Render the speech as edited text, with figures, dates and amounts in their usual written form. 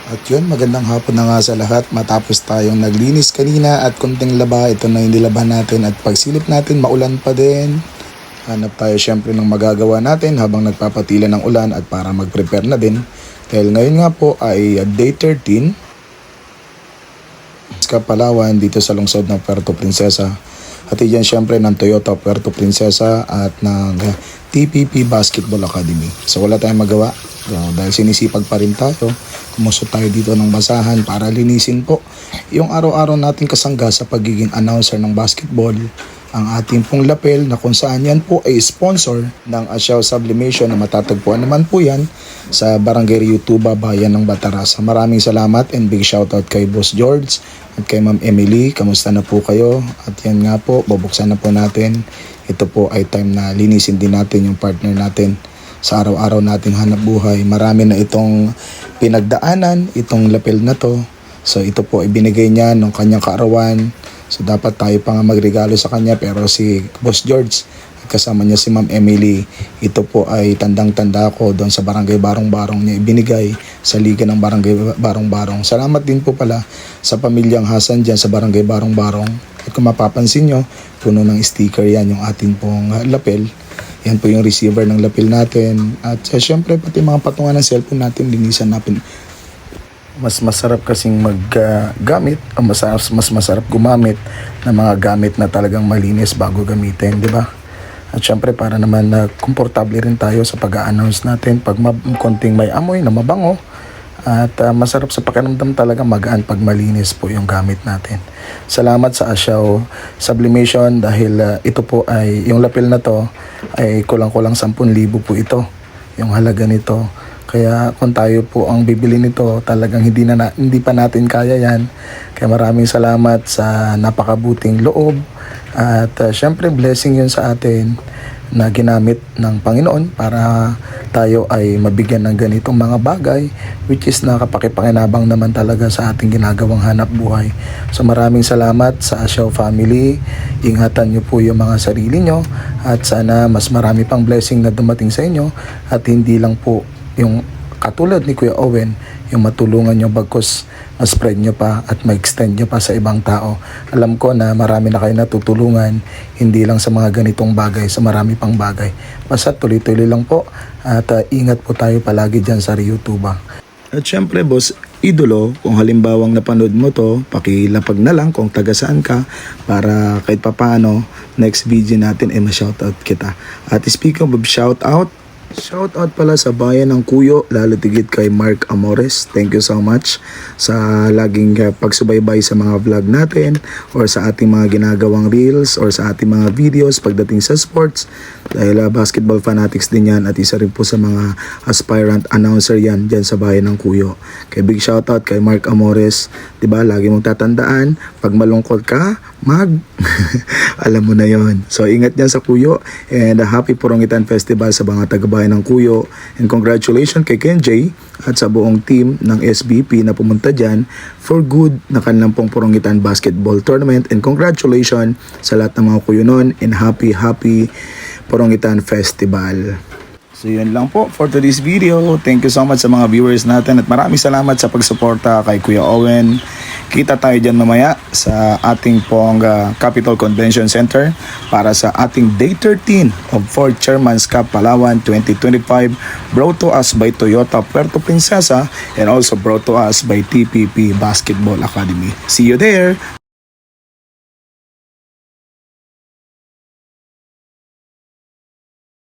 At yun, magandang hapon na nga sa lahat. Matapos tayong naglinis kanina at konting laba, ito na yung nilaban natin. At pagsilip natin, maulan pa din. Hanap tayo syempre ng magagawa natin habang nagpapatila ng ulan at para mag-prepare na din. Dahil ngayon nga po ay day 13 sa Palawan dito sa lungsod ng Puerto Princesa. At iyan syempre ng Toyota Puerto Princesa at ng TPP Basketball Academy. So wala tayong magawa. So, dahil sinisipag pa rin tayo, kumusot tayo dito ng basahan para linisin po yung araw-araw nating kasangga sa pagiging announcer ng basketball. Ang ating pong lapel na kung saan yan po ay sponsor ng Asiao Sublimation na matatagpuan naman po yan sa Barangay Rio Tuba, Bayan ng Batarasa. Maraming salamat and big shoutout kay Boss George at kay Ma'am Emily. Kamusta na po kayo? At yan nga po, bubuksan na po natin. Ito po ay time na linisin din natin yung partner natin sa araw-araw nating hanap buhay. Marami na itong pinagdaanan, itong lapel na to. So ito po ay binigay niya ng kanyang kaarawan. So dapat tayo pa nga magregalo sa kanya, pero si Boss George at kasama niya si Ma'am Emily, ito po ay tandang-tanda ko doon sa Barangay Barong-Barong niya ibinigay sa Liga ng Barangay Barong-Barong. Salamat din po pala sa pamilyang Hasan dyan sa Barangay Barong-Barong. At kung mapapansin nyo, puno ng sticker yan yung ating pong lapel. Yan po yung receiver ng lapel natin. At syempre pati mga patungan ng cellphone natin, linisan natin. Mas masarap kasing maggamit, mas masarap gumamit ng mga gamit na talagang malinis bago gamitin, di ba? At syempre para naman na komportable rin tayo sa pag-a-announce natin pag konting may amoy na mabango. At masarap sa pakiramdam talaga, magaan pag malinis po yung gamit natin. Salamat sa Asiao Sublimation dahil ito po ay, yung lapel na to ay kulang-kulang 10,000 po ito, yung halaga nito. Kaya kung tayo po ang bibili nito, talagang hindi pa natin kaya yan. Kaya maraming salamat sa napakabuting loob. At syempre blessing yun sa atin na ginamit ng Panginoon para tayo ay mabigyan ng ganitong mga bagay, which is nakapakipakinabang naman talaga sa ating ginagawang hanap buhay. So maraming salamat sa Asiao family. Ingatan nyo po yung mga sarili nyo at sana mas marami pang blessing na dumating sa inyo at hindi lang po yung katulad ni Kuya Owen, yung matulungan nyo bagkus ma-spread nyo pa at ma-extend nyo pa sa ibang tao. Alam ko na marami na kayo natutulungan, hindi lang sa mga ganitong bagay, sa marami pang bagay. Basta tuloy-tuloy lang po at ingat po tayo palagi dyan sa Rio Tuba. At syempre boss, idolo, kung halimbawang napanood mo to, pakilapag na lang kung taga saan ka para kahit papaano next video natin ay ma-shoutout kita. At speaking of shoutout, shoutout pala sa bayan ng Cuyo, lalo tigit kay Mark Amores. Thank you so much sa laging pagsubaybay sa mga vlog natin or sa ating mga ginagawang reels or sa ating mga videos pagdating sa sports. Dahil basketball fanatics din yan at isa rin po sa mga aspirant announcer yan dyan sa bayan ng Cuyo. Kay big shoutout kay Mark Amores. Diba, lagi mong tatandaan, pag malungkot ka, alam mo na yon. So ingat dyan sa Cuyo and happy Purongitan Festival sa mga taga-bayan ng Cuyo, and congratulations kay Kenjay at sa buong team ng SBP na pumunta dyan for good na kanilang pong Purongitan Basketball Tournament, and congratulations sa lahat ng mga Cuyonon and happy Purongitan Festival. So yun lang po for today's video. Thank you so much sa mga viewers natin at maraming salamat sa pagsuporta kay Kuya Owen. Kita tayo dyan mamaya sa ating pong Capitol Convention Center para sa ating Day 13 of 4th Chairman's Cup Palawan 2025, brought to us by Toyota Puerto Princesa and also brought to us by TPP Basketball Academy. See you there!